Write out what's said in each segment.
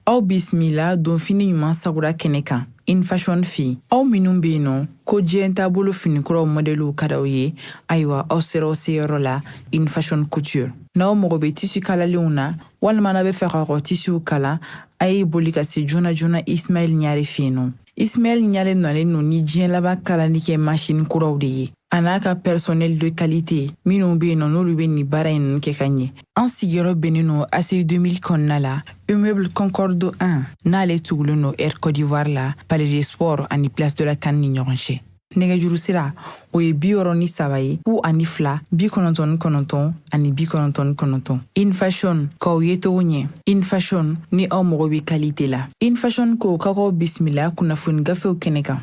Aw bisimila donfini ɲuman sagura kɛnɛ kan In Fashion Fi. Aw minnu be yen nɔ ko diɲɛ taabolo finikuraw modeliw ka d'aw ye, ayiwa aw sera aw seyɔrɔ la In Fashion Couture. N'aw mago be tissu kalalenw na walima n'a be fɛ ka tissuw kala, a ye boli ka se joona joona Ismaël Ɲare fe yen nɔ. Ismaël Ɲare nɔlen no ni diɲɛ laban kalali kɛ machine kuraw de ye. A n'a ka personnel de qualité minnu be yen nɔ n'olu be nin baara in kɛ ka ɲɛ. An sigiyɔrɔ bɛnnen no ACI 2000 kɔnɔna la, Immeuble Concorde 1 n'ale tugulen no Air Côte d'Ivoire la, Palais des Sports ani Place de la Canne ni ɲɔgɔn cɛ. Nɛgɛjuru sira o ye 63 ye 02 99 ani 99. In Fashion k'aw ye togo ɲɛ. In Fashion ni aw mago be qualité la. In Fashion ko k'aw bisimila kunnafoni gafew kɛnɛ kan.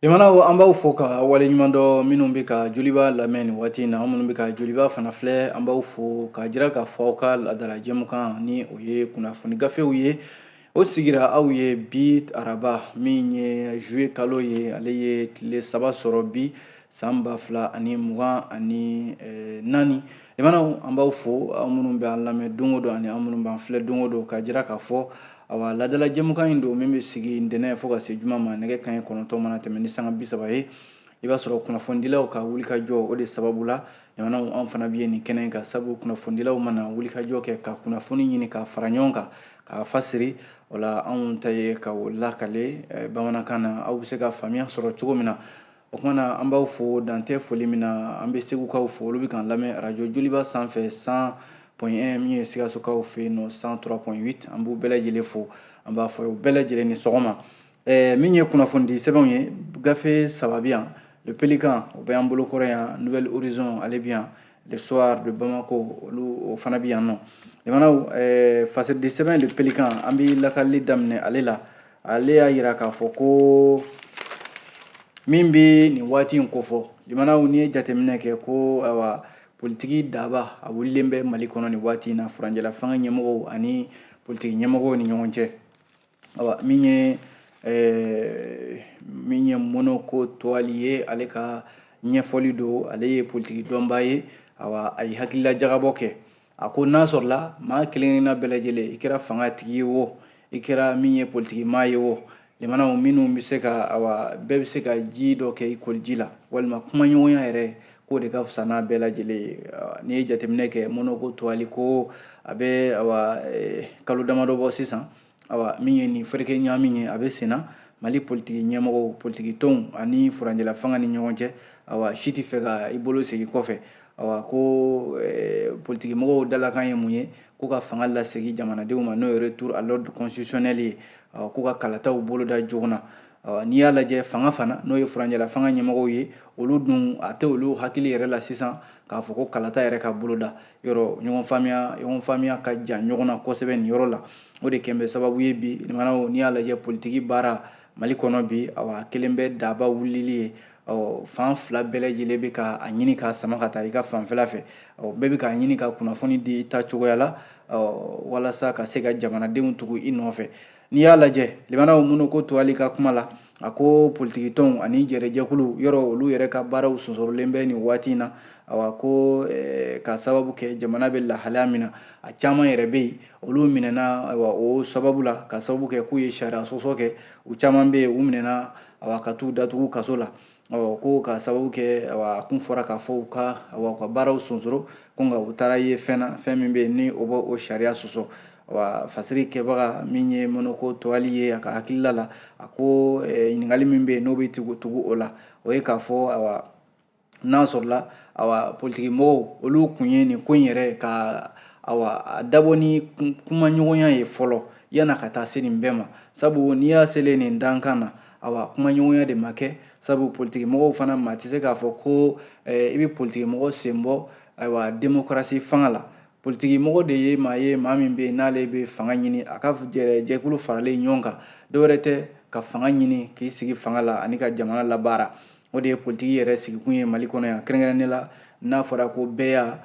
Imana an b'aw fo ka waleɲuman dɔ minnu bɛ ka joliba lamɛn nin waati in na, an minnu bɛ ka joliba fana filɛ, an b'aw fo ka jira k'a fɔ aw ka ladala jɛmukan ni o ye kunnafoni gafew ye. O sigira aw ye bi araba min ye juillet kalo ye, ale ye tile 3 sɔrɔ bi san 2024. Imana an b'aw fo aw minnu bɛ an lamɛn don o don ani an minnu b'an filɛ don o don ka jira k'a fɔ awa ladala jɛmukan in don min bɛ sigi ntɛnɛn fo ka se juma ma nɛgɛ kanɲɛ 9 mana tɛmɛ ni sanga 30 ye. I b'a sɔrɔ kunnafonidilaw ka wulikajɔ o de sababu la jamanaw an fana bɛ nin kɛnɛ in kan, sabu kunnafonidilaw mana wulikajɔ kɛ ka kunnafoni ɲini ka fara ɲɔgɔn kan k'a fasiri, o la anw ta ye ka o lakale bamanankan na aw bɛ se ka faamuya sɔrɔ cogo min na. O kuma na an b'aw fo dantɛ foli min na, an bɛ segukaw fo olu bɛ k'an lamɛn radio joliba sanfɛ 100.1 min ye Sikasokaw fɛ yen nɔ 103.8. an b'u bɛɛ lajɛlen fo, an b'a fɔ u bɛɛ lajɛlen ni sɔgɔma. Min ye kunnafoni sɛbɛnw ye, gafe 3 bi yan, le Pélican o bɛ an bolo kɔrɔ yan, Nouvelle Horizon ale bi yan, le Soir de Bamako olu o fana bi yan nɔ. Jamanaw fasɛdi sɛbɛn le Pélican an bɛ lakalili daminɛ ale la, ale y'a jira k'a fɔ ko min bɛ nin waati in kofɔ, jamanaw n'i ye jateminɛ kɛ ko awa politiki daba a wulilen bɛ Mali kɔnɔ nin waati in na, furanjɛla fanga ɲɛmɔgɔw ani politiki ɲɛmɔgɔw ni ɲɔgɔn cɛ. Awa min ye Monoko Towali ye, ale ka ɲɛfɔli don, ale ye politiki dɔnba ye, awa a ye hakilila jagabɔ kɛ. A ko n'a sɔrɔla maa kelen-kelenna bɛɛ lajɛlen, i kɛra fanga tigi ye o, i kɛra min ye politiki maa ye o, jamanaw minnu bɛ se ka awa bɛɛ bɛ se ka ji dɔ kɛ i koliji la, walima kumaɲɔgɔnya yɛrɛ k'o de ka fisa n'a bɛɛ lajɛlen ye. N'i ye jateminɛ kɛ Monoko Towali ko a bɛ awa kalo damadɔ bɔ sisan, awa min ye nin fereke ɲami ye a bɛ senna Mali politiki ɲɛmɔgɔw, politiki tɔnw ani furanjɛla fanga ni ɲɔgɔn cɛ, awa si tɛ fɛ ka i bolo segi kɔfɛ, awa ko politiki mɔgɔw dalakan ye mun ye, k'u ka fanga lasegi jamanadenw ma, n'o ye retour à l'ordre constitutionnel ye, k'u ka kalataw boloda joona na. N'i y'a lajɛ fanga fana n'o ye furanjɛla fanga ɲɛmɔgɔw ye, olu dun a tɛ olu hakili yɛrɛ la sisan k'a fɔ ko kalata yɛrɛ ka boloda, yɔrɔ ɲɔgɔn faamuya ka jan ɲɔgɔn na kosɛbɛ nin yɔrɔ la. O de kɛn bɛ sababu ye bi jamanaw n'i y'a lajɛ politiki baara Mali kɔnɔ bi, awa kelen bɛ daba wulili ye, fan fila bɛɛ lajɛlen bɛ ka a ɲini k'a sama ka taa i ka fanfɛla fɛ, bɛɛ bɛ k'a ɲini ka kunnafoni di ta cogoya la, walasa ka se ka jamanadenw tugu i nɔfɛ. N'i y'a lajɛ jamanaw Monoko Towali ka kuma la, a ko politiki tɔnw ani jɛrɛjɛkulu yɔrɔ olu yɛrɛ ka baaraw sonsorolen bɛ nin waati in na, awa ko ka sababu kɛ jamana bɛ lahalaya min na, a caman yɛrɛ bɛ yen olu minɛna awa o sababu la, ka sababu kɛ k'u ye sariya sɔsɔ kɛ, u caman bɛ yen u minɛna awa ka t'u datugu kaso la, ko ka sababu kɛ awa kun fɔra k'a fɔ u ka baaraw sonsoro, ko nka u taara ye fɛn min bɛ yen ni o b'o o sariya sɔsɔ. Wa fasiri kɛbaga min ye Monoko Towali ye a ka hakilila la, a ko ɲininkali min bɛ yen n'o bɛ tugu o la, o ye k'a fɔ awa n'a sɔrɔla awa politiki mɔgɔw olu kun ye nin ko in yɛrɛ ka awa dabɔ ni kumaɲɔgɔnya ye fɔlɔ yana ka taa se nin bɛɛ ma, sabu n'i y'a selen nin dankan na, awa kumaɲɔgɔnya de ma kɛ, sabu politiki mɔgɔw fana maa tɛ se k'a fɔ ko i bɛ politiki mɔgɔ sen bɔ ayiwa démocratie fanga la. Politiki mɔgɔ de ye maa min bɛ yen n'ale bɛ fanga ɲini a ka jɛkulu faralen ɲɔgɔn kan, dɔwɛrɛ tɛ ka fanga ɲini k'i sigi fanga la ani ka jamana labaara. O de ye politiki yɛrɛ sigikun ye Mali kɔnɔ yan, kɛrɛnkɛrɛnnen la n'a fɔra ko bɛɛ y'a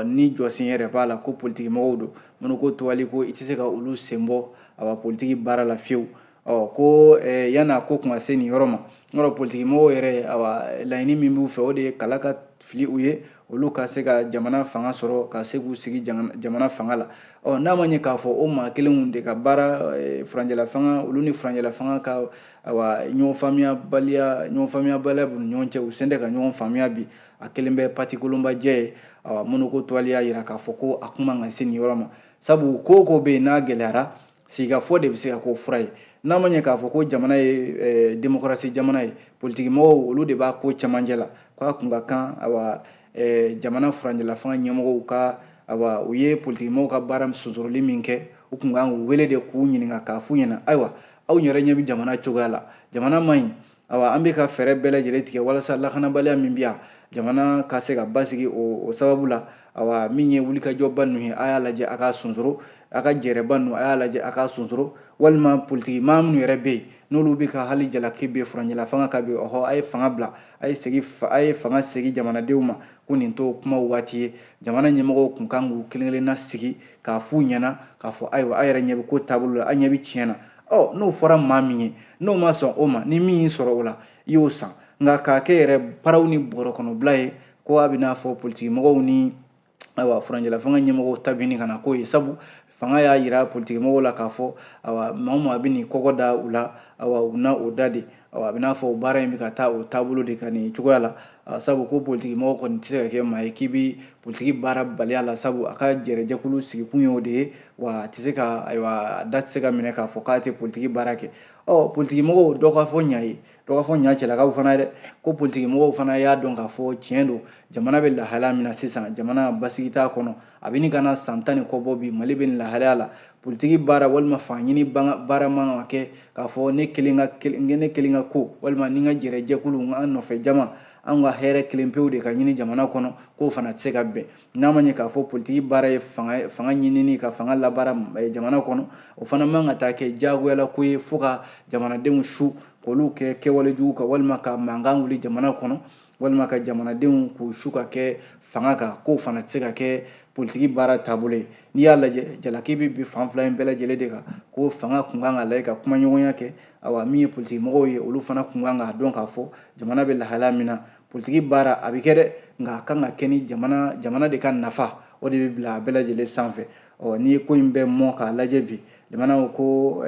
ni jɔsen yɛrɛ b'a la ko politiki mɔgɔw don, Monoko Towali ko i tɛ se ka olu sen bɔ awa politiki baara la fiyewu. Ko yan'a ko kun ka se nin yɔrɔ ma, n'o politiki mɔgɔw yɛrɛ awa laɲini min b'u fɛ o de ye kala ka fili u ye olu ka se ka jamana fanga sɔrɔ ka se k'u sigi jamana fanga la n'a ma ɲɛ k'a fɔ o maa kelenw de ka baara furanjɛla fanga olu ni furanjɛla fanga ka ɲɔgɔn faamuyabaliya b'u ni ɲɔgɔn cɛ u sen tɛ ka ɲɔgɔn faamuya bi a kelen bɛ pati kolonbajɛ ye minnu ko tɔgɔli y'a yira k'a fɔ ko a kuma ka se nin yɔrɔ ma sabu ko bɛ yen n'a gɛlɛyara sigikafɔ de bɛ se ka k'o fura ye n'a ma ɲɛ k'a fɔ ko jamana ye démocratie jamana ye politikimɔgɔw olu de b'a ko cɛmancɛ la k'a kun ka kan jamana furanjɛla fanga ɲɛmɔgɔw ka u ye politikimɔgɔw ka baara sonsoroli min kɛ u kun kan k'u wele de k'u ɲininka k'a f'u ɲɛna ayiwa aw yɛrɛ ɲɛ bɛ jamana cogoya la jamana man ɲi an bɛ ka fɛɛrɛ bɛɛ lajɛlen tigɛ walasa lakanabaliya min bɛ yan jamana ka se ka basigi o sababu la min ye wulikajɔba ninnu ye a y'a lajɛ a k'a sonsoro a ka jɛrɛba ninnu a y'a lajɛ a k'a sonsoro walima politikimaa minnu yɛrɛ bɛ yen n'olu bɛ ka hali jalaki bɛ furanjɛla fanga ka bi a ye fanga bila a ye fanga segin jamanadenw ma ko nin to kumaw waati ye jamana ɲɛmɔgɔw kun kan k'u kelen kelenna sigi k'a f'u ɲɛna k'a fɔ ayiwa a yɛrɛ ɲɛ bɛ ko taabolo la a ɲɛ bɛ tiɲɛ na n'o fɔra maa min ye n'o ma sɔn o ma ni min y'i sɔrɔ o la i y'o san nka k'a kɛ yɛrɛ paraw ni bɔrɔkɔnɔbila ye ko a bɛ n'a fɔ politikimɔgɔw ni furanjɛla fanga ɲɛmɔgɔw ta binni ka na k'o ye sabu fanga y'a yira politikimɔgɔw la k'a fɔ maa o maa bɛ nin kɔgɔ da u la u na o da de a bɛ n'a fɔ baara in bɛ ka taa o taabolo de kan nin cogoya la sabu ko politikimɔgɔ kɔni tɛ se ka kɛ maa ye k'i bɛ politiki baara baliya la sabu a ka jɛrɛjɛkulu sigikun ye o de ye wa a tɛ se ka a da tɛ se ka minɛ k'a fɔ k'a tɛ politiki baara kɛ politikimɔgɔw dɔ ka fɔ ɲa ye dɔ ka fɔ ɲa cɛlakaw fana ye dɛ ko politikimɔgɔw fana y'a dɔn k'a fɔ tiɲɛ don jamana bɛ lahalaya min na sisan jamana basigi t'a kɔnɔ a bɛ ni ka na san 10 ni kɔ bɔ bi mali bɛ nin lahalaya la politiki baara walima fanɲini baara man ka kɛ k'a fɔ ne kelen ka ko walima ni ka jɛrɛjɛkulu an nɔfɛ jama an ka hɛrɛ kelen pewu de ka ɲini jamana kɔnɔ k'o fana tɛ se ka bɛn n'a ma ɲɛ k'a fɔ politiki baara ye fanga ɲinini ka fanga labaara jamana kɔnɔ o fana man ka taa kɛ diyagoyala ko ye fo ka jamanadenw su k'olu kɛ kɛwalejugu kan walima ka mankan wuli jamana kɔnɔ walima ka jamanadenw k'u su ka kɛ fanga kan k'o fana tɛ se ka kɛ politiki baara taabolo ye n'i y'a lajɛ jalaki bɛ bi fan fila in bɛɛ lajɛlen de kan ko fanga kun kan ka lajɛ ka kumaɲɔgɔnya kɛ min ye politikimɔgɔw ye olu fana kun kan k'a dɔn k'a fɔ jamana bɛ lahalaya min na politiki baara a bɛ kɛ dɛ nka a kan ka kɛ ni jamana de ka nafa o de bɛ bila a bɛɛ lajɛlen sanfɛ n'i ye ko in bɛɛ mɔ k'a lajɛ bi jamana ko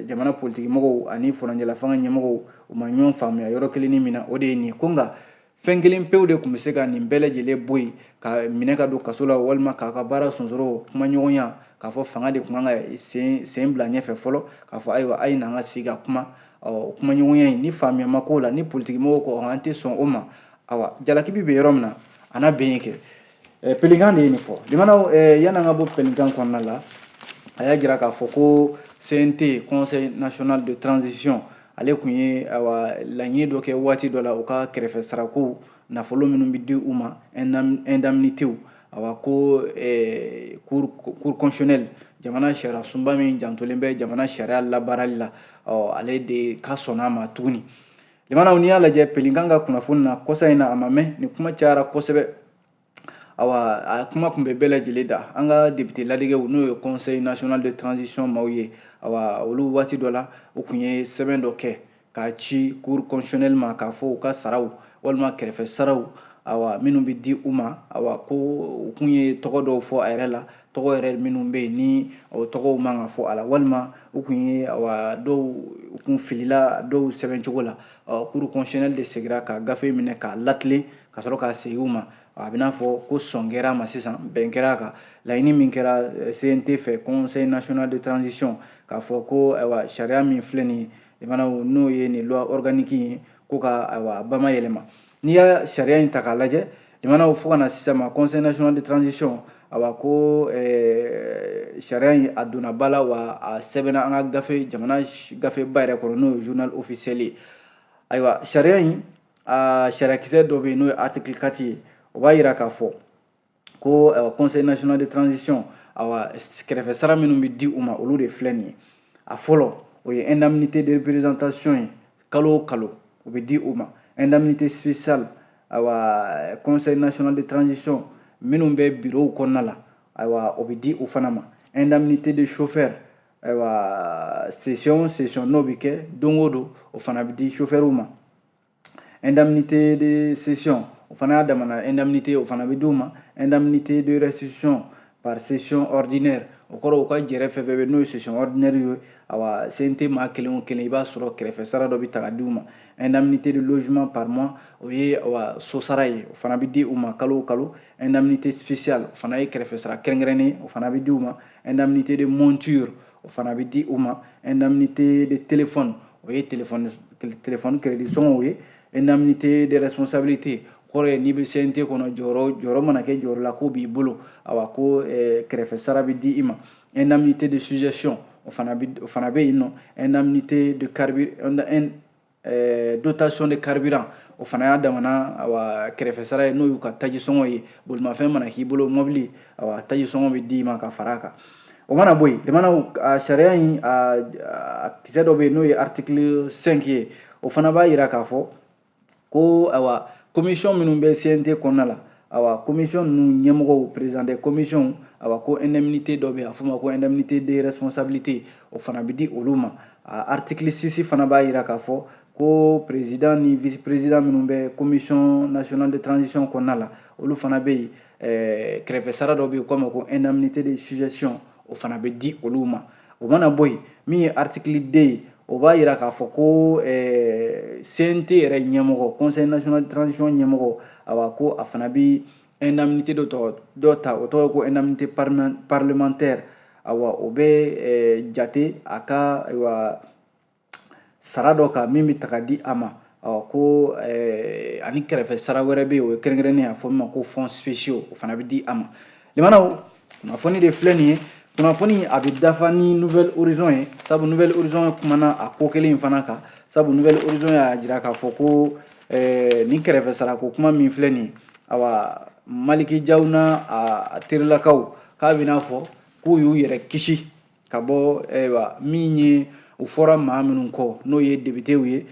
jamana politikimɔgɔw ani furanjɛla fanga ɲɛmɔgɔw u ma ɲɔgɔn faamuya yɔrɔ kelen min na o de ye nin ye ko nka fɛn kelen pewu de tun bɛ se ka nin bɛɛ lajɛlen bɔ yen ka minɛ ka don kaso la walima k'a ka baara sonsoro kumaɲɔgɔnya k'a fɔ fanga de tun kan ka sen bila ɲɛfɛ fɔlɔ k'a fɔ ayiwa a ye n'an ka sigi ka kuma kumaɲɔgɔnya in ni faamuya ma k'o la ni politikimɔgɔw ko an tɛ sɔn o ma jalakibi bɛ yɔrɔ min na a n'a bɛn kɛ pelinkan de ye nin fɔ jamanaw yan'an ka bɔ pelinkan kɔnɔna la a y'a jira k'a fɔ ko CNT Conseil National de Transition ale tun ye laɲini dɔ kɛ waati dɔ la u ka kɛrɛfɛ sarako nafolo minnu bɛ di u ma indemnités ko cour constitutionnelle jamana sariya sunba min jantolen bɛ jamana sariya labaarali la ale de ka sɔn a ma tuguni jamanaw n'i y'a lajɛ pelinkan ka kunnafoni na kɔsa in na a ma mɛn ni kuma cayara kosɛbɛ a kuma tun bɛ bɛɛ lajɛlen da an ka député ladegɛw n'o ye Conseil National de Transition maaw ye olu waati dɔ la u tun ye sɛbɛn dɔ kɛ k'a ci cour constitutionnelle ma k'a fɔ u ka saraw walima kɛrɛfɛ saraw minnu bɛ di u ma ko u tun ye tɔgɔ dɔw fɔ a yɛrɛ la tɔgɔ yɛrɛ minnu bɛ yen ni o tɔgɔw man ka fɔ a la walima u tun ye dɔw u kun filila dɔw sɛbɛn cogo la cour constitutionnelle de segira ka gafe minɛ k'a latilen ka sɔrɔ k'a segin u ma a bɛ n'a fɔ ko sɔn kɛra a ma sisan bɛn kɛra a kan laɲini min kɛra CNT fɛ Conseil National de Transition k'a fɔ ko sariya min filɛ nin ye jamanaw n'o ye nin loi organique ye ko ka bamayɛlɛma n'i y'a sariya in ta k'a lajɛ jamanaw fo ka na sisan ma Conseil National de Transition ko sariya in a donna ba la wa a sɛbɛnna an ka jamana gafeba yɛrɛ kɔnɔ n'o ye journal officiel ye sariya in sariyakisɛ dɔ bɛ yen n'o ye article 4 ye o b'a jira k'a fɔ ko Conseil National de Transition kɛrɛfɛ sara minnu bɛ di u ma olu de filɛ nin ye a fɔlɔ o ye indemnité de représentation ye kalo o kalo o bɛ di u ma indemnité spéciale Conseil National de Transition minnu bɛ bureau kɔnɔna la o bɛ di u fana ma indemnité de chauffeur session n'o bɛ kɛ don o don o fana bɛ di chauffeur ma indemnité de session o fana y'a damana indemnité o fana bɛ d'u ma indemnité de restitution par session ordinaire o kɔrɔ u ka jɛrɛ fɛn fɛn bɛ n'o ye session ordinaire ye awa CNT maa kelen o kelen i b'a sɔrɔ kɛrɛfɛ sara dɔ bɛ ta ka d'u ma indemnité de logement par mois o ye awa so sara ye o fana bɛ di u ma kalo o kalo indemnité spéciale o fana ye kɛrɛfɛ sara kɛrɛnkɛrɛnnen o fana bɛ di u ma indemnité de monture o fana bɛ di u ma indemnité de téléphone o ye téléphone crédit sɔngɔw ye indemnité de responsabilité kɔrɔ ye n'i bɛ CNT kɔnɔ jɔyɔrɔ mana kɛ jɔyɔrɔ la ko b'i bolo awa ko kɛrɛfɛ sara bɛ di i ma indemnité de suggestion o fana bɛ yen nɔ indemnité de dotation de carburant o fana y'a damana awa kɛrɛfɛ sara ye n'o y'u ka taji sɔngɔ ye bolimafɛn mana k'i bolo mɔbili awa taji sɔngɔ bɛ d'i ma ka fara a kan o mana bɔ yen jamana a sariya in a kisɛ dɔ bɛ yen n'o ye article 5 ye o fana b'a jira k'a fɔ ko awa commission minnu bɛ CNT kɔnɔna la awa commission ninnu ɲɛmɔgɔw président des commissions awa ko indemnité dɔ bɛ yen a fɔ ma ko indemnité de responsabilité o fana bɛ di olu ma article 6 fana b'a jira k'a fɔ ko président ni vice président minnu bɛ commission nationale de transition kɔnɔna la olu fana bɛ yen kɛrɛfɛ sara dɔ bɛ yen k'o ma ko indemnité de suggestion o fana bɛ di olu ma o mana bɔ yen min ye article 2 ye o b'a jira k'a fɔ ko CNT yɛrɛ ɲɛmɔgɔ conseil national de transition ɲɛmɔgɔ awa ko a fana bɛ indemnité dɔ ta o tɔgɔ ye ko indemnité parlementaire awa o bɛ jate a ka ayiwa sara dɔ kan min bɛ ta ka di a ma ko ani kɛrɛfɛ sara wɛrɛ bɛ yen o ye kɛrɛnkɛrɛnnen a fɔ min ma ko fonds spéciaux o fana bɛ di a ma limanaw kunnafoni de filɛ nin ye kunnafoni a bɛ dafa ni nouvelle horizon ye sabu nouvelle horizon kumana a ko kelen in fana kan sabu nouvelle horizon y'a jira k'a fɔ ko ni kɛrɛfɛ sara ko kuma min filɛ nin ye awa Maliki Jaw n'a a terilakaw k'a bɛ n'a fɔ k'u y'u yɛrɛ kisi ka bɔ min ye u fɔra maa minnu kɔ n'o ye députéw ye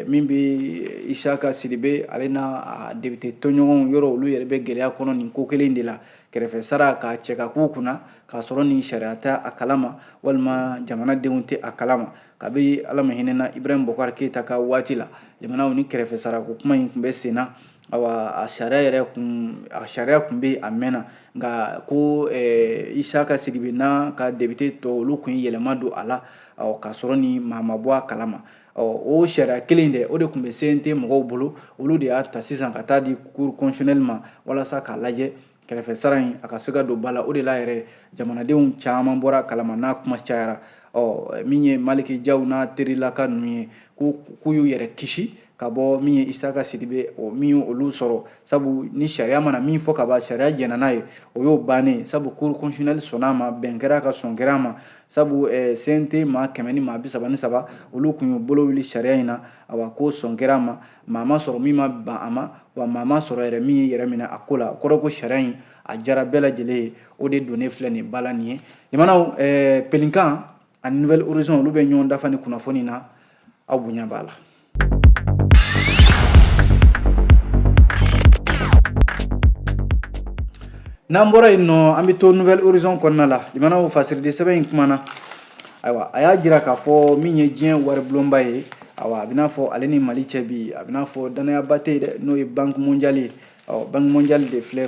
min bɛ Isaka Sidibe ale n'a député tɔɲɔgɔnw yɔrɔ olu yɛrɛ bɛ gɛlɛya kɔnɔ nin ko kelen de la kɛrɛfɛ sara ka cɛ ka k'u kunna k'a sɔrɔ nin sariya tɛ a kalama walima jamanadenw tɛ a kalama kabi Ala ma hinɛna Ibrahim Bokar Keita ka waati la jamanaw ni kɛrɛfɛ sara ko kuma in tun bɛ sen na awa a sariya kun bɛ a mɛnna nka ko Isaka Sidibe n'a ka député tɔ olu kun yɛlɛma don a la k'a sɔrɔ ni maa ma bɔ a kalama o sariya kelen dɛ o de tun bɛ CNT mɔgɔw bolo olu de y'a ta sisan ka taa di cour constitutionnelle ma walasa k'a lajɛ kɛrɛfɛ sara in a ka se ka don ba la o de la yɛrɛ jamanadenw caman bɔra kalama n'a kuma cayara min ye Maliki Jaw n'a terilaka ninnu ye k'u y'u yɛrɛ kisi ka bɔ min ye Isaka Sidibe min ye olu sɔrɔ sabu ni sariya mana min fɔ ka ban sariya jɛnna n'a ye o y'o bannen sabu cour constitutionnelle sɔnn'a ma bɛn kɛra ka sɔn kɛra a ma sabu CNT maa 100 ni maa 33 olu kun y'u bolo wuli sariya in na awa ko sɔn kɛra a ma maa ma sɔrɔ min ma ban a ma wa maa ma sɔrɔ yɛrɛ min ye yɛrɛ minɛ a ko la o kɔrɔ ko sariya in a jara bɛɛ lajɛlen ye o de donnen filɛ nin bala nin ye jamanaw pelinkan ani nouvelle horizon olu bɛ ɲɔgɔn dafa ni kunnafoni na aw bonya b'a la. n'an bɔra yen nɔ an bɛ to nouvelle horizon kɔnɔna la jamanaw fasiriden sɛbɛn in kumana ayiwa a y'a jira k'a fɔ min ye diɲɛ waribulonba ye awa a bɛ n'a fɔ ale ni Mali cɛ bi a bɛ n'a fɔ danayaba tɛ yen dɛ n'o ye banque mondiale ye banque mondiale de filɛ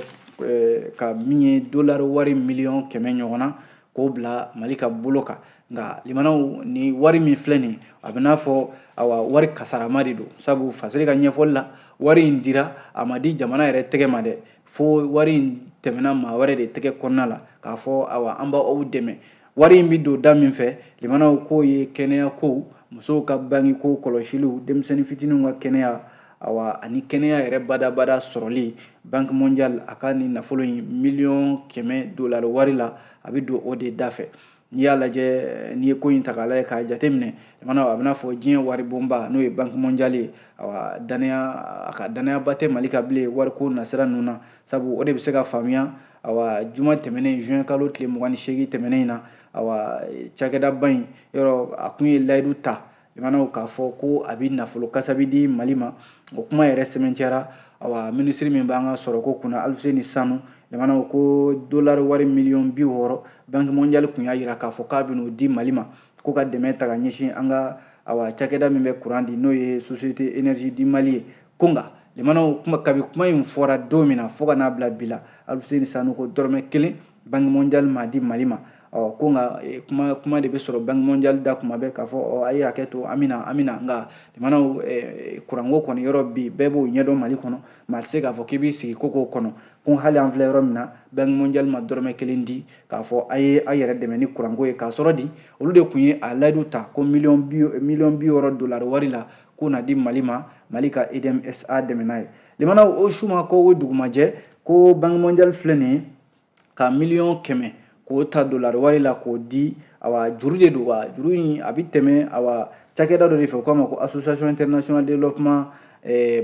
ka min ye dollar wari miliyɔn 100 ɲɔgɔn na k'o bila Mali ka bolo kan nka limanaw ni wari min filɛ nin a bɛ n'a fɔ awa wari kasarama de don sabu fasiri ka ɲɛfɔli la wari in dira a ma di jamana yɛrɛ tɛgɛ ma dɛ fo wari in tɛmɛna maa wɛrɛ de tɛgɛ kɔnɔna la k'a fɔ awa an b'aw dɛmɛ wari in bɛ don da min fɛ limanaw k'o ye kɛnɛya kow musow ka bange ko kɔlɔsiliw denmisɛnnin fitininw ka kɛnɛya awa ani kɛnɛya yɛrɛ badabada sɔrɔli banque mondiale a ka nin nafolo in miliyɔn 100 dollar wari la a bɛ don o de da fɛ n'i y'a lajɛ n'i ye ko in ta k'a lajɛ k'a jateminɛ jamana a bɛna fɔ diɲɛ wari bonba n'o ye banque mondiale ye awa a ka danayaba tɛ Mali ka bilen wariko nasira ninnu na sabu o de bɛ se ka faamuya awa juma tɛmɛnen juin kalo tile 28 tɛmɛnen in na awa cakɛdaba in yɔrɔ a kun ye layidu ta jamanaw k'a fɔ ko a bɛ nafolo kasabi di Mali ma o kuma yɛrɛ sɛbɛntiyara awa minisiri min b'an ka sɔrɔ ko kunna Alfuseni Sanu jamanaw ko dollar wari miliyɔn 60 banque mondiale kun y'a jira k'a fɔ k'a bɛ n'o di Mali ma ko ka dɛmɛ ta ka ɲɛsin an ka awa cakɛda min bɛ courant di n'o ye société énergie du Mali ye ko nka limana kuma kabi kuma in fora domina fo kana bila bila Alfuseni Sanu ko dɔrɔmɛ 1 Banque mondiale ma di Mali ma ko nga kuma de bɛ sɔrɔ Banque mondiale da kuma bɛ k'a fɔ a ye hakɛ to amina nga limana kuranko kɔni yɔrɔ bi bɛɛ b'o ɲɛdɔn Mali kɔnɔ maa tɛ se k'a fɔ k'i b'i sigi koko kɔnɔ ko hali an filɛ yɔrɔ min na Banque mondiale ma dɔrɔmɛ 1 di k'a fɔ a ye a yɛrɛ dɛmɛ ni kuranko ye k'a sɔrɔ di olu de kun ye a layidu ta ko $1,000,000 dollar wari la ko na di Mali ma Mali ka EDMSA dɛmɛ n'a ye limana o su ma ko o dugumajɛ ko Banque mondiale filɛ nin ye ka $100,000 k'o ta dollar wari la k'o di awa juru de don wa juru in a bɛ tɛmɛ awa cakɛda dɔ de fɛ o k'a ma ko Association International Development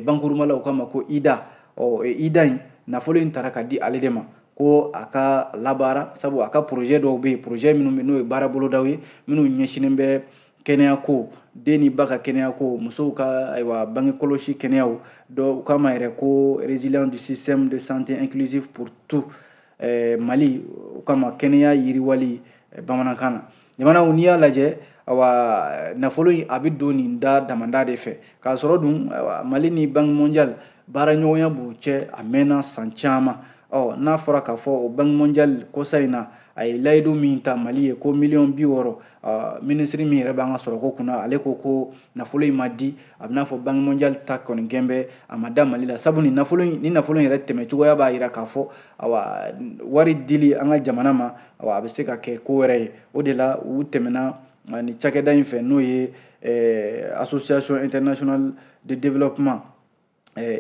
Bankurumala o k'a ma ko IDA IDA in nafolo in taara ka di ale de ma ko a ka labaara sabu a ka projet dɔw bɛ yen projet minnu bɛ n'o ye baara bolodaw ye minnu ɲɛsinnen bɛ kɛnɛya ko den ni ba ka kɛnɛya ko musow ka ayiwa bange kɔlɔsi kɛnɛyaw dɔw k'a ma yɛrɛ ko résilience du système de santé inclusif pour tout Mali o kama kɛnɛya yiriwali bamanankan na jamanaw n'i y'a lajɛ awa nafolo in a bɛ don nin da damanda de fɛ k'a sɔrɔ dun Mali ni Banque mondiale baara ɲɔgɔnya b'u cɛ a mɛnna san caman n'a fɔra k'a fɔ o Banque mondiale kɔsa in na a ye layidu min ta Mali ye ko $1,000,000 minisiri min yɛrɛ b'an ka sɔrɔko kunna ale ko nafolo in ma di a bɛ n'a fɔ Banque mondiale ta kɔni gɛn bɛ a ma da Mali la sabu ni nafolo in yɛrɛ tɛmɛ cogoya b'a jira k'a fɔ awa wari dili an ka jamana ma a bɛ se ka kɛ ko wɛrɛ ye o de la u tɛmɛna ni cakɛda in fɛ n'o ye Association International de Développement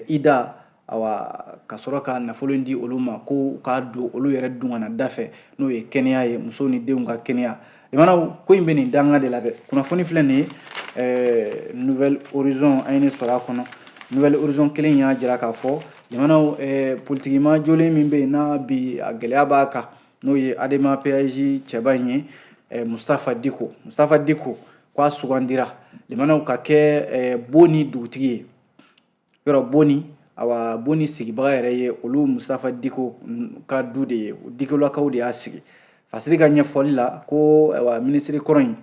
IDA awa ka sɔrɔ ka nafolo in di olu ma ko k'a don olu yɛrɛ dungana da fɛ n'o ye kɛnɛya ye musow ni denw ka kɛnɛya limana ko in bɛ nin danga de la dɛ kunnafoni filɛ nin ye Nouvelle Horizon an ye ne sɔrɔ a kɔnɔ Nouvelle Horizon kelen y'a jira k'a fɔ limana politiki ma jolen min bɛ yen n'a bi a gɛlɛya b'a kan n'o ye Adema PAJ cɛba in ye Mustafa Diko k'a sugandira limana ka kɛ Boni dugutigi ye yɔrɔ Boni sigibaga yɛrɛ ye olu Mustafa Diko ka du de ye Dikolakaw de y'a sigi fasiri ka ɲɛfɔli la ko minisiri kɔrɔ in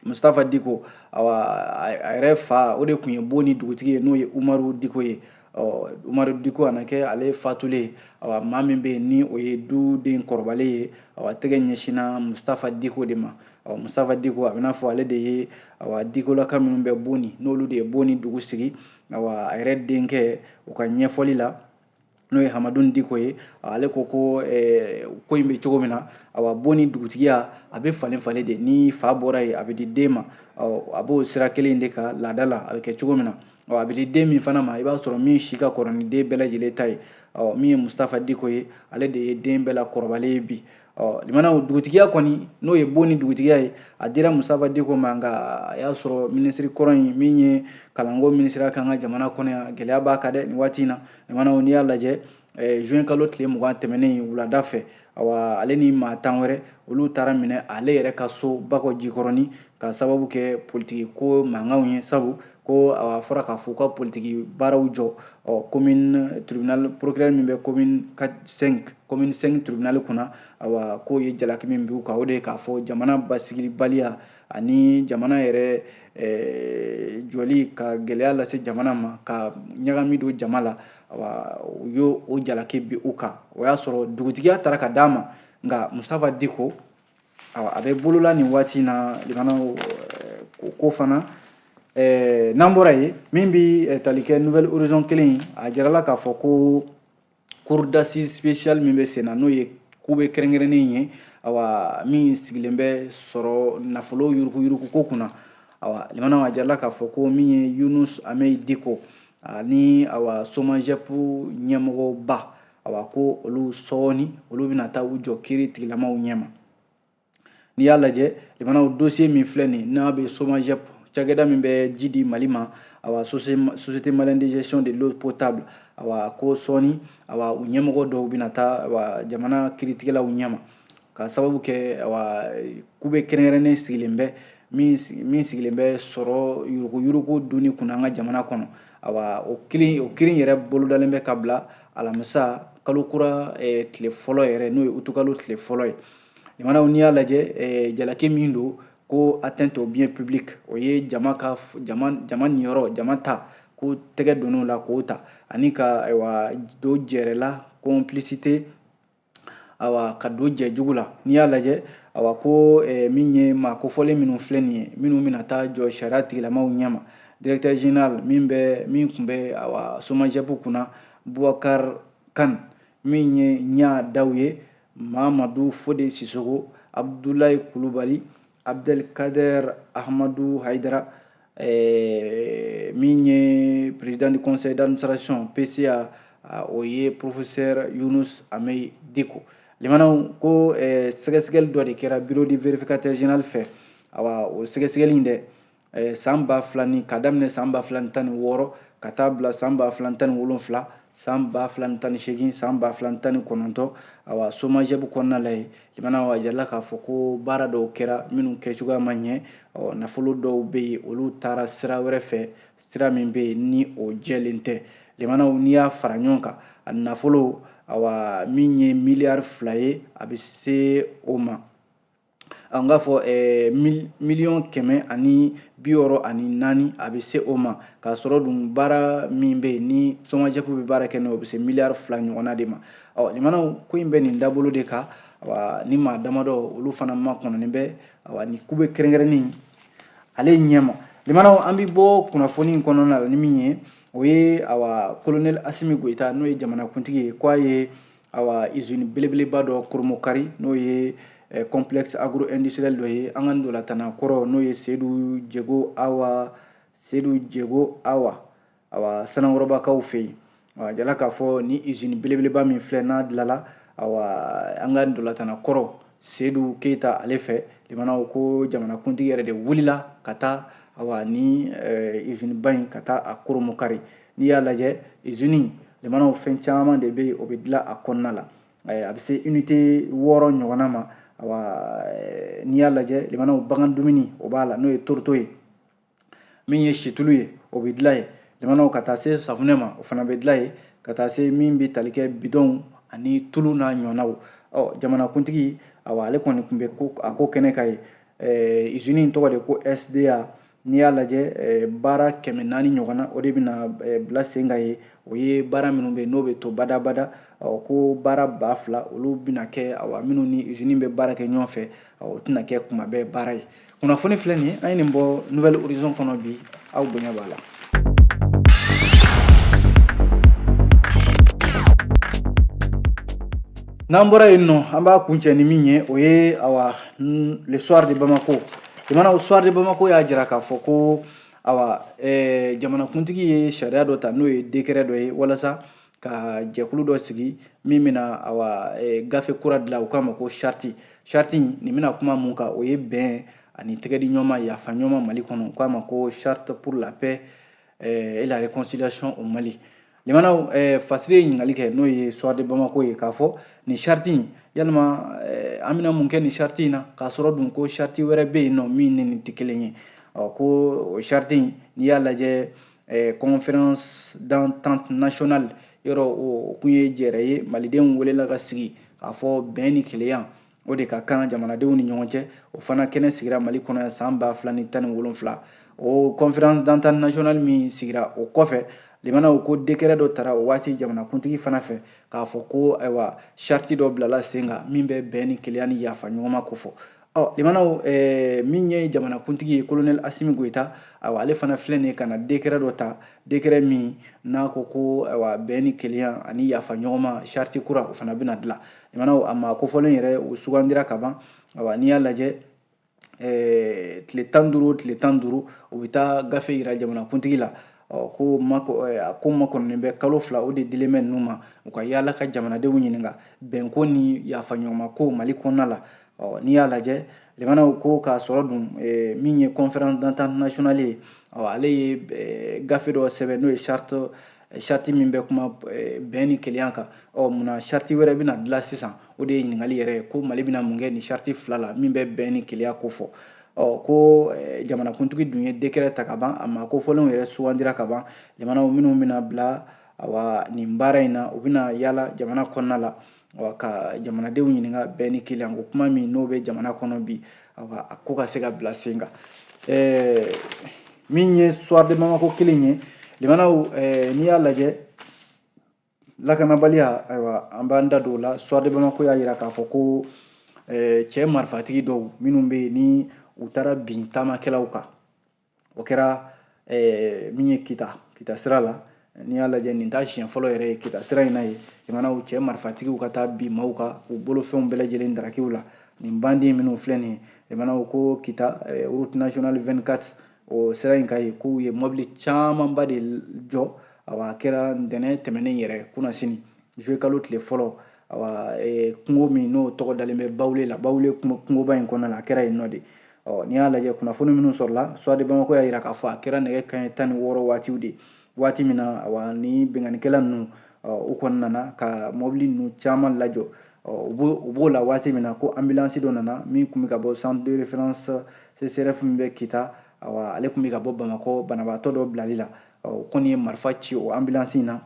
Mustafa Diko a yɛrɛ fa o de tun ye Boni dugutigi ye n'o ye Umaru Diko ye Umaru Diko a na kɛ ale fatulen maa min bɛ yen ni o ye duden kɔrɔbalen ye tɛgɛ ɲɛsinna Mustafa Diko de ma Mustafa Diko a bɛ n'a fɔ ale de ye Dikolaka minnu bɛ Boni n'olu de ye Boni dugu sigi a yɛrɛ denkɛ u ka ɲɛfɔli la n'o ye Hamadu Diko ye ale ko in bɛ cogo min na Boni dugutigiya a bɛ falen de ni fa bɔra yen a bɛ di den ma a b'o sira kelen de ka laada la a bɛ kɛ cogo min na a bɛ di den min fana ma i b'a sɔrɔ min si ka kɔrɔ ni den bɛɛ lajɛlen ta ye min ye Mustafa Diko ye ale de ye den bɛɛ la kɔrɔbalen ye bi limana dugutigiya kɔni n'o ye Boni dugutigiya ye a dira Mustafa Diko ma nka a y'a sɔrɔ minisiri kɔrɔ in min ye kalanko minisiriya kan ka jamana kɔnɔ yan gɛlɛya b'a kan dɛ nin waati in na limana n'i y'a lajɛ juin kalo tile 20 tɛmɛnen wulada fɛ ale ni maa 10 wɛrɛ olu taara minɛ ale yɛrɛ ka so Bakɔ Jikɔrɔni ka sababu kɛ politiki ko mankanw ye sabu ko a fɔra k'a fɔ ka politiki baaraw jɔ commune tribunal procureur min bɛ commune 5 tribunal kunna k'o ye jalaki min b'u kan o de ye k'a fɔ jamana basigibaliya ani jamana yɛrɛ jɔli ka gɛlɛya lase jamana ma ka ɲagami don jama la u y'o jalaki bi u kan o y'a sɔrɔ dugutigiya taara ka d'a ma nka Mustafa Diko a bɛ bolola nin waati in na limana ko fana n'an bɔra yen min bɛ tali kɛ Nouvelle Horizon kelen a jirala k'a fɔ ko cour d'assises spéciale min bɛ sen na n'o ye kube kɛrɛnkɛrɛnnen ye min sigilen bɛ sɔrɔ nafolo yuruku ko kunna limana a jirala k'a fɔ ko min ye Yunus Ahmed Diko ani SOMAGEP ɲɛmɔgɔba ko olu sɔɔni olu bɛna taa u jɔ kiiri tigilamaw ɲɛma n'i y'a lajɛ limana dossier min filɛ nin n'a bɛ SOMAGEP cakɛda min bɛ ji di Mali ma Société Malienne de Gestion de l'eau potable ko sɔɔni u ɲɛmɔgɔ dɔw bɛna taa jamana kiiritigɛlaw ɲɛma ka sababu kɛ kube kɛrɛnkɛrɛnnen sigilen bɛ min sigilen bɛ sɔrɔ yuruku dunni kunna an ka jamana kɔnɔ o kiiri yɛrɛ bolodalen bɛ ka bila alamisa kalo kura tile fɔlɔ yɛrɛ n'o ye utukalo tile fɔlɔ ye limanaw n'i y'a lajɛ jalaki min don ko atteinte au bien public o ye jama niyɔrɔ jama ta ko tɛgɛ donn'o la k'o ta ani ka ayiwa do jɛrɛla complicité awa ka don jɛ jugu la n'i y'a lajɛ awa ko min ye maa kofɔlen minnu filɛ nin ye minnu bɛna taa jɔ sariya tigilamaw ɲɛma directeur général min tun bɛ awa SOMAGEP kunna Boubacar Kane min ye ɲa daw ye Mahamadu Fode Sisoko Abdoulaye Kulubali Abdelkader Ahmadou Haidara min ye président du conseil d'administration PCA o ye professeur Yunus Amey Diko limanaw ko sɛgɛsɛgɛli dɔ de kɛra bureau du vérificateur général fɛ awa o sɛgɛsɛgɛli in dɛ san 2000 ka daminɛ san 2016 ka taa bila san 2017 san 2018 san 2019 awa SOMAGEP kɔnɔna la ye limanaw a jirala k'a fɔ ko baara dɔw kɛra minnu kɛcogoya ma ɲɛ nafolo dɔw bɛ yen olu taara sira wɛrɛ fɛ sira min bɛ yen ni o jɛlen tɛ limanaw n'i y'a fara ɲɔgɔn kan a nafolo awa min ye miliyari 2 ye a bɛ se o ma n k'a fɔ miliyɔn 164 a bɛ se o ma k'a sɔrɔ dun baara min bɛ yen ni SOMAGEP bɛ baara kɛ n'o o bɛ se miliyari 2 ɲɔgɔnna de ma limanaw ko in bɛ nin dabolo de kan ni maa damadɔ olu fana makɔnɔnin bɛ ni ku bɛ kɛrɛnkɛrɛnnen ale ɲɛma limanaw an bɛ bɔ kunnafoni in kɔnɔna la ni min ye o ye colonel Asimi Goita n'o ye jamanakuntigi ye k'a ye usine belebeleba dɔ koromokari n'o ye complexe agro-industriel dɔ ye an ka ndolantanna kɔrɔ n'o ye Seydou Djego Awa Sanakɔrɔbakaw fɛ yen jala k'a fɔ ni usine belebeleba min filɛ n'a dilala an ka ndolantanna kɔrɔ Seydou Keita ale fɛ limanaw ko jamanakuntigi yɛrɛ de wulila ka taa ni usine ba in ka taa a koromokari n'i y'a lajɛ usine limanaw fɛn caman de bɛ yen o bɛ dilan a kɔnɔna la a bɛ se unité 6 ɲɔgɔnna ma n'i y'a lajɛ limanaw bagan dumuni o b'a la n'o ye toroto ye min ye situlu ye o bɛ dilan yen limanaw ka taa se safunɛ ma o fana bɛ dilan yen ka taa se min bɛ tali kɛ bidɔnw ani tulu n'a ɲɔgɔnnaw jamanakuntigi ale kɔni tun bɛ a ko kɛnɛ kan ye usine in tɔgɔ de ko SDA n'i y'a lajɛ baara 400 ɲɔgɔnna o de bɛna bila sen kan ye o ye baara minnu bɛ yen n'o bɛ to badabada ko baara 2000 olu bɛna kɛ minnu ni usine bɛ baara kɛ ɲɔgɔn fɛ o tɛna kɛ kuma bɛɛ baara ye kunnafoni filɛ nin ye an ye nin bɔ Nouvelle Horizon kɔnɔ bi aw bonya b'a la. n'an bɔra yen nɔ an b'a kuncɛ ni min ye o ye le soir de Bamako limanaw soir de Bamako y'a jira k'a fɔ ko jamanakuntigi ye sariya dɔ ta n'o ye décret dɔ ye walasa ka jɛkulu dɔ sigi min bɛna gafe kura dilan u k'a ma ko charte nin bɛna kuma mun kan o ye bɛn ani tɛgɛdi ɲɔgɔn yafa ɲɔgɔn Mali kɔnɔ u k'a ma ko charte pour la paix et la réconciliation au Mali limanaw fasiri ye ɲininkali kɛ n'o ye soir de Bamako ye k'a fɔ nin charte in yalima an bɛna mun kɛ nin charte in na k'a sɔrɔ dun ko charte wɛrɛ bɛ yen nɔ min ni nin tɛ kelen ye ko o charte in n'i y'a lajɛ conférence d'entente nationale yɔrɔ o kun ye jɛrɛ ye malidenw welela ka sigi k'a fɔ bɛn ni kelenya o de ka kan jamanadenw ni ɲɔgɔn cɛ o fana kɛnɛ sigira Mali kɔnɔ yan san 2017 o conférence d'entente nationale min sigira o kɔfɛ limanaw ko décret dɔ tara o waati jamanakuntigi fana fɛ k'a fɔ ko charte dɔ bilala sen kan min bɛ bɛn ni kelenya ni yafa ɲɔgɔn ma ko fɔ limanaw min ye jamanakuntigi ye colonel Asimi Goita ale fana filɛ nin ye ka na décret dɔ ta décret min n'a ko bɛn ni kelenya ani yafa ɲɔgɔn ma charte kura o fana bɛna dilan limanaw a ma kofɔlen yɛrɛ o sugandira ka ban n'i y'a lajɛ tile 15 o bɛ taa gafe yira jamanakuntigi la ko makɔnɔnin bɛ kalo 2 o de dilen bɛ ninnu ma u ka yaala ka jamanadenw ɲininka bɛnko ni yafa ɲɔgɔn ma ko Mali kɔnɔna la n'i y'a lajɛ limanaw ko k'a sɔrɔ dun min ye conférence d'entente nationale ye ale ye gafe dɔ sɛbɛn n'o ye charte min bɛ kuma bɛn ni kelenya kan munna charte wɛrɛ bɛna dilan sisan o de ye ɲininkali yɛrɛ ye ko Mali bɛna mun kɛ ni charte 2 la min bɛ bɛn ni kelenya ko fɔ ko jamanakuntigi dun ye décret ta ka ban a ma kofɔlenw yɛrɛ sugandira ka ban limanaw minnu bɛna bila nin baara in na u bɛna yaala jamana kɔnɔna la ka jamanadenw ɲininka bɛn ni kelenya ko kuma min n'o bɛ jamana kɔnɔ bi a ko ka se ka bila sen kan min ye soir de Bamako kelen ye limanaw n'i y'a lajɛ lakanabaliya ayiwa an b'an da don o la Soir de Bamako y'a yira k'a fɔ ko cɛ marifatigi dɔw minnu bɛ yen ni u taara bin taamakɛlaw kan o kɛra min ye kita sira la n'i y'a lajɛ nin t'a siɲɛ fɔlɔ yɛrɛ ye kita sira in na ye limanaw cɛ marifatigiw ka taa bin maaw kan u bolofɛnw bɛɛ lajɛlen darakiw la nin bandi minnu filɛ nin ye limanaw ko kita route nationale 24 o sira in ka ye k'u ye mobili camanba de jɔ awa a kɛra ntɛnɛn tɛmɛnen yɛrɛ kunna sini juillet kalo tile fɔlɔ awa kungo min n'o tɔgɔ dalen bɛ Bawule la Bawule kungoba in kɔnɔna la a kɛra yen nɔ de n'i y'a lajɛ kunnafoni minnu sɔrɔla Soir de Bamako y'a yira k'a fɔ a kɛra nɛgɛ kanɲɛ 16 waatiw de waati min na awa ni bengannikɛla ninnu u kɔni nana ka mobili ninnu caman lajɔ u b'o la waati min na ko ambulance dɔ nana min tun bɛ ka bɔ centre de référence CCRF min bɛ Kita awa ale tun bɛ ka bɔ Bamakɔ banabaatɔ dɔ bilali la o kɔni ye marifa ci o ambulance in na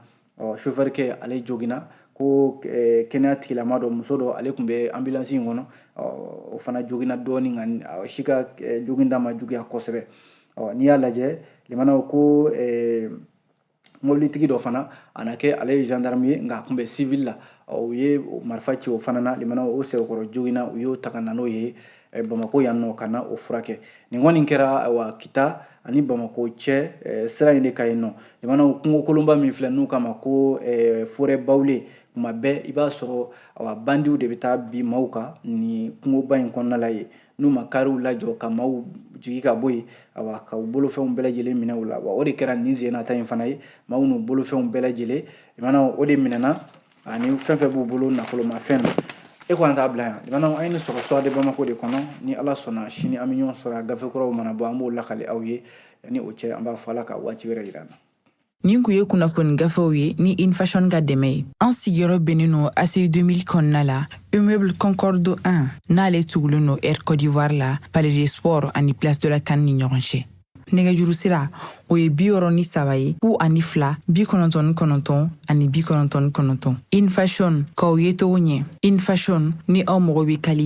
chauffeur kɛ ale joginna ko kɛnɛya tigilama dɔ muso dɔ ale tun bɛ ambulance in kɔnɔ o fana joginna dɔɔni nka si ka joginda ma juguya kosɛbɛ n'i y'a lajɛ limanaw ko mobilitigi dɔ fana a na kɛ ale ye gendarme ye nka a tun bɛ civil la u ye marifa ci o fana na limanaw o sɛbɛkɔrɔ joginna u y'o ta ka na n'o ye Bamako yan nɔ ka na o furakɛ nin kɔni kɛra awa Kita ani Bamako cɛ sira in de ka yen nɔ limanaw kungo kolonba min filɛ n'u k'a ma ko forêt Bawule tuma bɛɛ i b'a sɔrɔ awa bandiw de bɛ taa bin maaw kan nin kungoba in kɔnɔna la yen n'u ma kariw lajɔ ka maaw jigi ka bɔ yen awa ka u bolofɛnw bɛɛ lajɛlen minɛ u la wa o de kɛra nin sen nata in fana ye maaw n'u bolofɛnw bɛɛ lajɛlen limanaw o de minɛna ani fɛn fɛn b'u bolo nafolomafɛn na e kɔni t'a bila yan limanaw an ye nin sɔrɔ Soir de Bamako de kɔnɔ ni Ala sɔnna sini an bɛ ɲɔgɔn sɔrɔ a gafe kuraw mana bɔ an b'o lakale aw ye ni o cɛ an b'a fɔ Ala ka waati wɛrɛ jira an na. Nin kun ye kunnafoni gafew ye ni Infashion ka dɛmɛ ye an sigiyɔrɔ bɛnnen no ACI 2000 kɔnɔna la immeuble Concorde 1 n'ale tugulen no Air Côte d'Ivoire la Palais des Sports ani Place de la CAN ni ɲɔgɔn cɛ nɛgɛjuru sira o ye 63 ye 02 99 ani 99 Infashion k'aw ye togo ɲɛ Infashion ni aw mago bɛ kali